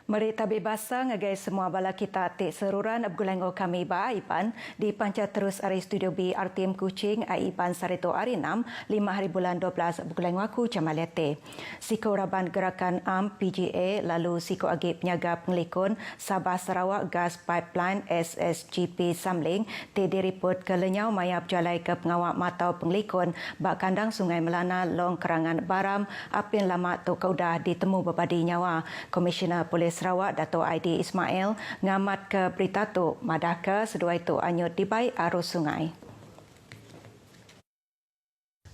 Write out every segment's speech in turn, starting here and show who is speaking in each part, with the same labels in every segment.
Speaker 1: Mari tabir basa ngagai semua bala kita tik seruran abgulengo kami ba Aipan di panca terus ari studio B RTM Kuching Aipan Sarito Ari 6 5 hari bulan 12 abgulengo aku Camalete. Siko Raban Gerakan Am PGA lalu siko agi penyaga pengelikun Sabah Sarawak Gas Pipeline SSGP Samling ti diriput ke lenyau maya berjalai ke pengawak matau pengelikun bak kandang Sungai Melana long kerangan Baram apin lama tu kaudah ditemu berbadi nyawa. Komisioner Polis Sarawak Dato' Aidi Ismail ngamat ke berita tu madah ke sedua itu anyut dibai arus sungai.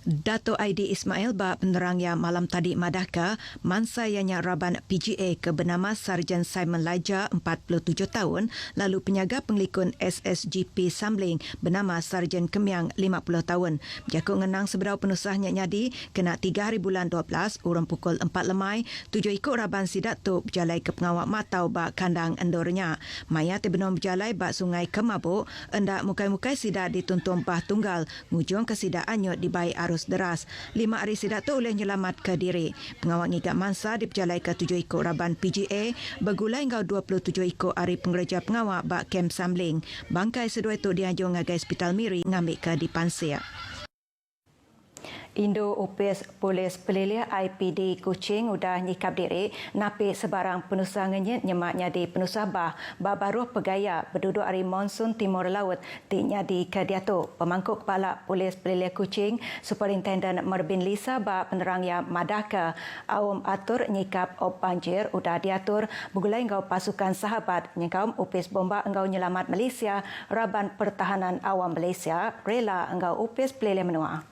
Speaker 1: Dato' Aidi Ismail bak penerang yang malam tadi madahka mansa ianya Raban PGA ke bernama Sarjan Simon Laja 47 tahun lalu penyaga pengelikun SSGP Samling bernama Sarjan Kemiang 50 tahun. Berjakut ngenang seberau penusahnya nyadi kena 3 hari bulan 12 urang pukul 4 lemai 7 ikut Raban sidak tu berjalai ke pengawak matau bak kandang endornya. Maya tebenom berjalai bak sungai Kemabuk endak mukai-mukai sidak dituntung bah tunggal ngujung ke sidak anyut dibai arus deras. 5 hari sidak tu oleh nyelamat ke diri. Pengawal ngigak mansa diperjalai ke 7 ikut Raban PGA bergulai hingga 27 ikut hari pengereja pengawal bak Kem Samling. Bangkai sedua itu dianjung ngagai Hospital Miri ngambil ke Dipansir. Indo UPS Polis Pelilih IPD Kuching udah nyikap diri napi sebarang penusah ngenyit nyemak nyadi penusah baruh pegaya berduduk hari monsun Timur Laut di nyadi ke diatu. Pemangku Kepala Polis Pelilih Kuching Superintendent Merbin Lisa bak penerang yang madah ke awam atur nyikap op banjir udah diatur bergulai engkau pasukan sahabat nyengkau UPS Bomba engkau nyelamat Malaysia Raban Pertahanan Awam Malaysia rela engkau UPS Pelilih Menua.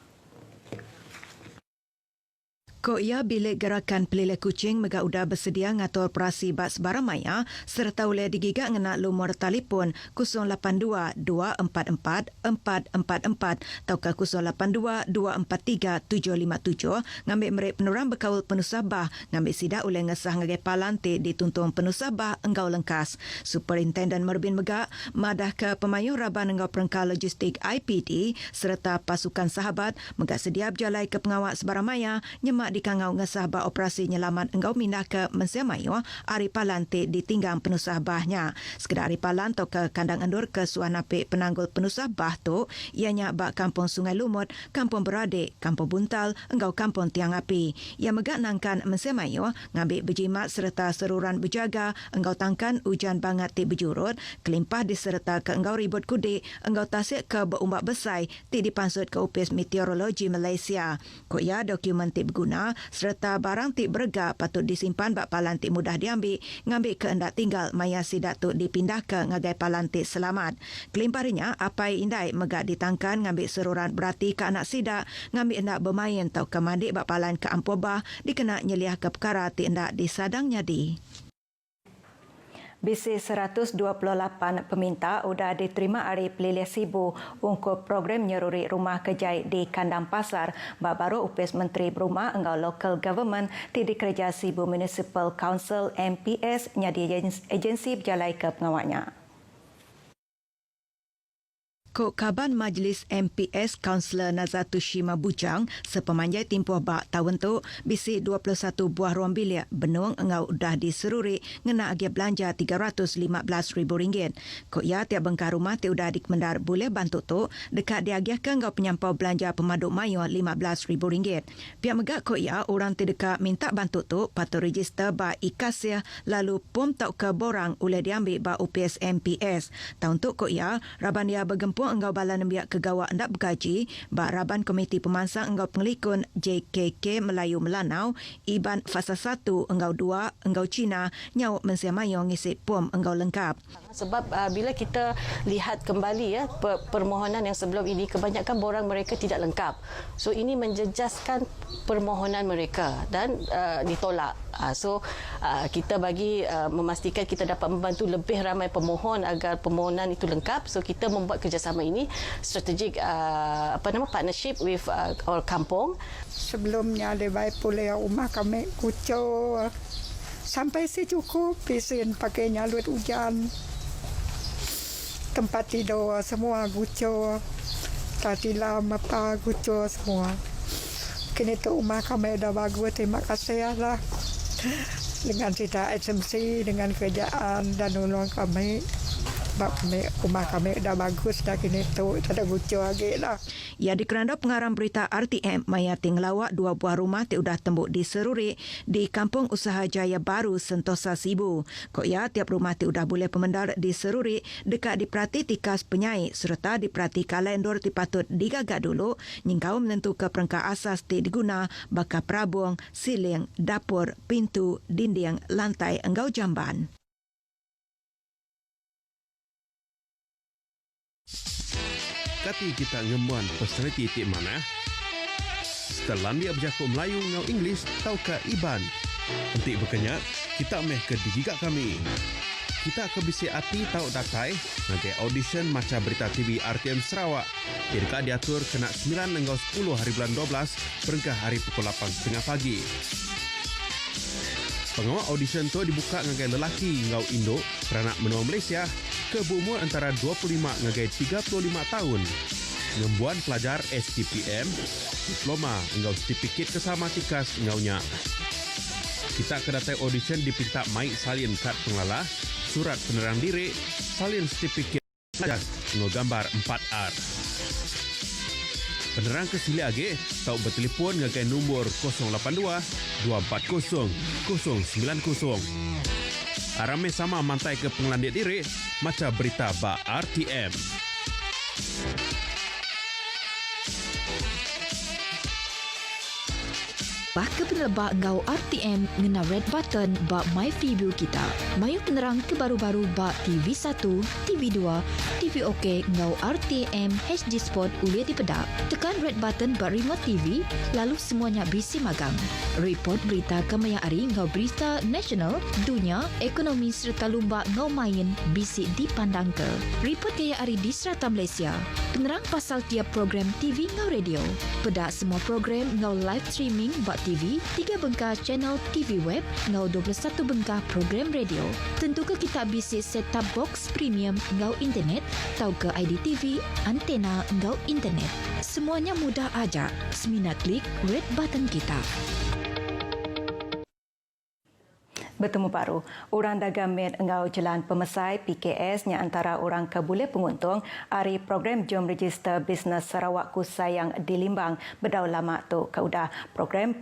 Speaker 1: Ko ia bilik gerakan Pelilih Kuching mega udah bersedia ngatur operasi bak sebarang maya serta oleh digigak ngena lumur telefon 082 244 444 atau ke 082 243 757 ngambil merek penurang berkawal penusah bah ngambil sidak oleh ngesah ngagai palantik dituntung penusah bah enggau lengkas. Superintendent Merbin Megak madah ke pemayung Raban enggau perengkal logistik IPD serta pasukan sahabat megak sedia berjalai ke pengawal sebarang maya nyemak di kangau ngesah bah operasi nyelamat enggau mindah ke Mensia Mayu hari palantik ditinggang penusah bahnya. Sekedar hari palan atau ke kandang endur ke suanape penanggul penusah bah tu ianya bak kampung Sungai Lumut, kampung Beradik, kampung Buntal, enggau kampung Tiang Api. Ia megak nangkan Mensia Mayu ngambil berjimat serta seruran berjaga enggau tangkan hujan bangat ti berjurut, kelimpah diserta ke enggau ribut kudik, enggau tasik ke berumbak besai ti dipansut ke UPS Meteorologi Malaysia. Ko ia dokumen ti berguna serta barang tik berega patut disimpan bak palantik mudah diambil ngambil keendak tinggal maya sidak tu dipindah ke ngagai palantik selamat. Kelimparinya apai indai megak ditangkan ngambil seruran berarti ke anak sidak ngambil endak bermain tau ke mandik bak palan ke ampobah dikena nyeliah ke perkara tik endak disadang nyadi. BC 128 peminta sudah diterima hari Pelilih Sibu untuk program nyeruri rumah kejai di Kandang Pasar. Baru UPS Menteri Berumah enggau Local Government ti dikerja Sibu Municipal Council MPS nyadi agensi berjalai ke pengawalnya. Kok kaban Majlis MPS Kaunselor Nazatushima Bujang sepemanjai timpuh bak tahun tu bisi 21 buah ruang bilik benung engau dah diseruri ngena agi belanja RM315,000. Kok ia tiap bengkar rumah ti udah dikmendar boleh bantu tu dekat diagiah ke engau penyampau belanja pemaduk mayu RM15,000. Pihak megak kok ia orang ti dekat minta bantu tu patut register bak IKASIA lalu pom tak ke borang oleh diambil bak UPS MPS. Tahun tu kok ia Raban dia bergempur enggau bala nembiak kegawak ndak bergaji bak Raban Komiti Pemansang enggau pengelikun JKK Melayu Melanau Iban Fasa 1 enggau 2 enggau Cina nyau Mensia Mayu ngisi pom enggau lengkap.
Speaker 2: Sebab bila kita lihat kembali ya permohonan yang sebelum ini kebanyakan borang mereka tidak lengkap. So ini menjejaskan permohonan mereka dan ditolak. Kita bagi memastikan kita dapat membantu lebih ramai pemohon agar permohonan itu lengkap. So kita membuat kerjasama ini strategic partnership with our kampung.
Speaker 3: Sebelumnya lebih pulih rumah kami kucur sampai secukup pesen pakai nyalut hujan. Tempat tidur semua gucur, tadilah apa gucur semua. Kini tu rumah kami dah bagus, terima kasih lah. dengan sita SMC dengan kerjaan dan nolong kami. Sebab rumah kami dah bagus dah kini tu, tak ada gucu lagi lah.
Speaker 1: Ya, di kerana pengarang berita RTM, Maya Tinglawak 2 buah rumah sudah tembuk diseruri di Kampung Usaha Jaya Baru, Sentosa Sibu. Kok ya, tiap rumah sudah boleh pemendar diseruri dekat diperhati tikas penyai serta diperhati kalendor dipatut digagak dulu nyingkau menentu ke perangkat asas diguna bakal perabung, siling, dapur, pintu, dinding, lantai, enggau jamban.
Speaker 4: Kati kita ngembuan personaliti tik mana? Setelah dia berjaku Melayu ngau Inggeris tau ke Iban. Untuk berkenyak, kita meh ke digigak kami. Kita ke bisi hati tau datai ngagai audition macam berita TV RTM Sarawak. Dekat diatur kena 9 hingga 10 hari bulan 12 berengkah hari pukul 8.30 pagi. Pengawal audition tu dibuka ngagai lelaki ngau Indo beranak menua Malaysia ke berumur antara 25 ngagai 35 tahun. Ngembuan pelajar STPM, diploma ngau sertifikat kesamatikas ngaunya. Kita kedatai audition dipinta mai salin kad pengelola, surat penerang diri, salin sertifikat pelajar ngau gambar 4R. Penerang kesili age tau bertelefon ngagai nombor 082 240 090. Arame sama mantai ke pengelandik diri macam berita ba RTM.
Speaker 5: Baka penelbak ngau RTM ngena red button bak My Preview kita. Mayu penerang kebaru-baru bak TV1, TV2, TV OK ngau RTM HD Sport uliah dipedak. Tekan red button bak remote TV, lalu semuanya bisi magang. Report berita kemaya hari ngau berita nasional, dunia, ekonomi serta lumba ngau main bisi dipandang ke. Report kaya hari di serata Malaysia. Penerang pasal tiap program TV ngau radio. Pedak semua program ngau live streaming bak TV, 3 bengkah channel TV web, ngau 21 bengkah program radio. Tentu ke kita bisi set-top box premium ngau internet, tau ke IDTV, antena ngau internet. Semuanya mudah aja. Semina klik red button kita.
Speaker 1: Bertemu baru, orang dagang med engau jalan pemesai PKS nya antara orang kebule penguntung hari program Jom Register Bisnes Sarawak Kusai yang di Limbang berdau lama tu kaudah program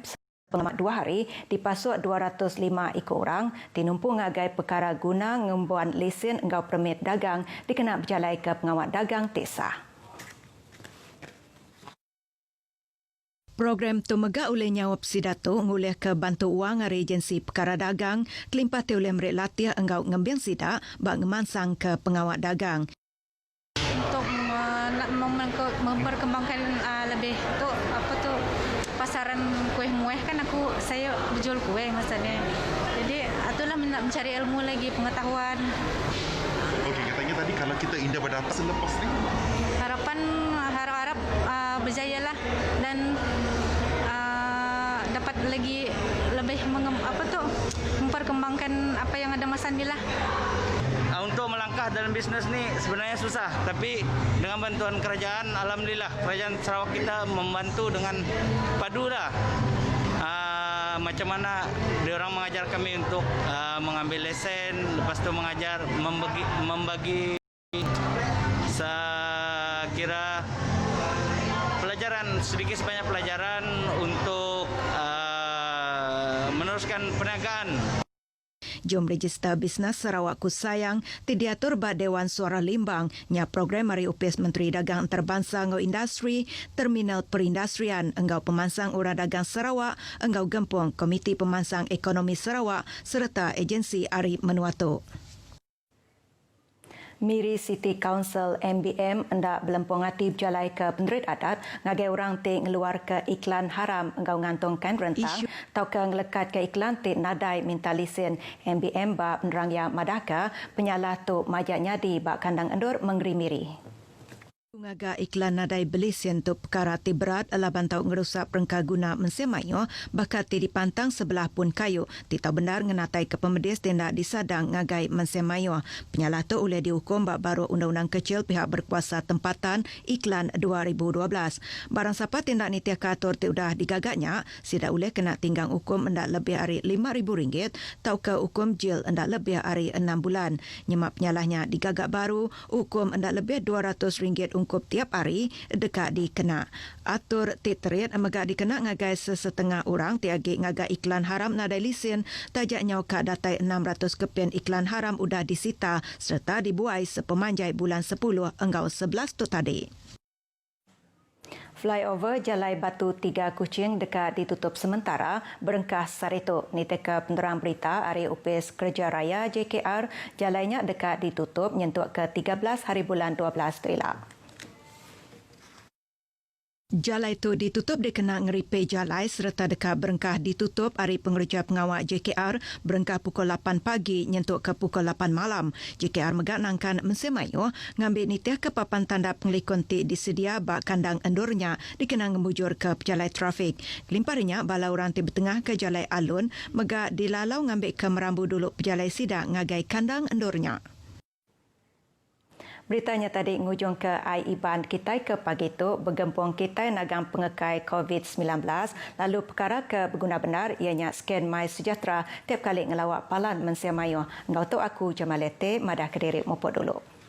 Speaker 1: selama 2 hari dipasuk 205 ikut orang tinumpung ngagai perkara guna ngembuan lesen engau permit dagang dikena berjalai ke pengawal dagang TESA. Program tu megak oleh nyawab sidato ngulih ke bantu wang dari agensi perkara dagang kelimpah te oleh merek latih engau ngembiang sidak bak ngemansang ke pengawal dagang.
Speaker 6: Untuk memperkembangkan lebih tu apa tu pasaran kuih muih kan saya berjual kuih maksudnya. Jadi itulah nak mencari ilmu lagi pengetahuan.
Speaker 7: Okey, katanya tadi kalau kita indah berdata selepas ni
Speaker 6: harap berjayalah dan dapat lagi lebih memperkembangkan apa yang ada masa ni lah.
Speaker 8: Untuk melangkah dalam bisnes ni sebenarnya susah, tapi dengan bantuan kerajaan, alhamdulillah kerajaan Sarawak kita membantu dengan padu dah. Macam mana diorang mengajar kami untuk mengambil lesen, lepas tu mengajar membagi saya kira pelajaran sedikit sebanyak pelajaran untuk meneruskan perniagaan.
Speaker 1: Jom Register Bisnes Sarawak Kusayang diatur bak Dewan Suara Limbang nya program mari upis Menteri Dagang Antarabangsa ngau industri terminal perindustrian engau pemansang orang dagang Sarawak engau gempung Komiti Pemansang Ekonomi Sarawak serta agensi Ari Menuatu. Miri City Council MBM hendak belempung hati berjalai ke penerit adat ngagai orang te ngeluar ke iklan haram engau ngantongkan rentang tau ke ngelekat ke iklan te nadai minta lesen MBM bak penerang yang madaka penyalah tu majak nyadi bak kandang endur mengeri miri. Ngaga iklan nadai belisian untuk perkara berat alaban tau ngerusak perengkah guna mensemayo bakat dipantang sebelah pun kayu. Titau benar ngenatai ke pemedis tindak disadang ngagai mensemayo. Penyalah tu oleh dihukum bak baru undang-undang kecil pihak berkuasa tempatan iklan 2012. Barang siapa tindak ni tiak atur udah digagaknya, sida oleh kena tinggang hukum endak lebih hari RM5,000 tau ke hukum jil endak lebih hari 6 bulan. Nyemak penyalahnya digagak baru, hukum endak lebih RM200 ungkup tiap hari dekat dikena. Atur titrit megak dikena ngagai sesetengah orang tiagi ngagai iklan haram nadai lisen tajak nyauka datai 600 kepian iklan haram udah disita serta dibuai sepemanjai bulan 10 enggau 11 tu tadi. Flyover Jalai Batu 3 Kuching dekat ditutup sementara berengkas Sarito. Ni teka penerang berita Hari Upis Kerja Raya JKR jalainya dekat ditutup nyentuk ke 13 hari bulan 12 tu elak. Jalai itu ditutup dikena ngeripai jalai serta dekat berengkah ditutup hari pengerja pengawal JKR berengkah pukul 8 pagi nyentuk ke pukul 8 malam. JKR megak nangkan mensemayo ngambil nitiah ke papan tanda pengelikon ti disedia bak kandang endurnya dikena ngemujur ke pejalai trafik. Kelimparinya balau rantai bertengah ke jalai alun megak dilalau ngambil ke merambu dulu pejalai sidak ngagai kandang endurnya. Beritanya tadi ngujung ke IBAN kita ke pagi itu bergempung kita nagang pengekai COVID-19 lalu perkara ke berguna benar ianya scan My Sejahtera tiap kali ngelawak palan mensiamayo. Engkau tu aku Jamalete madah Kediri mopok dulu.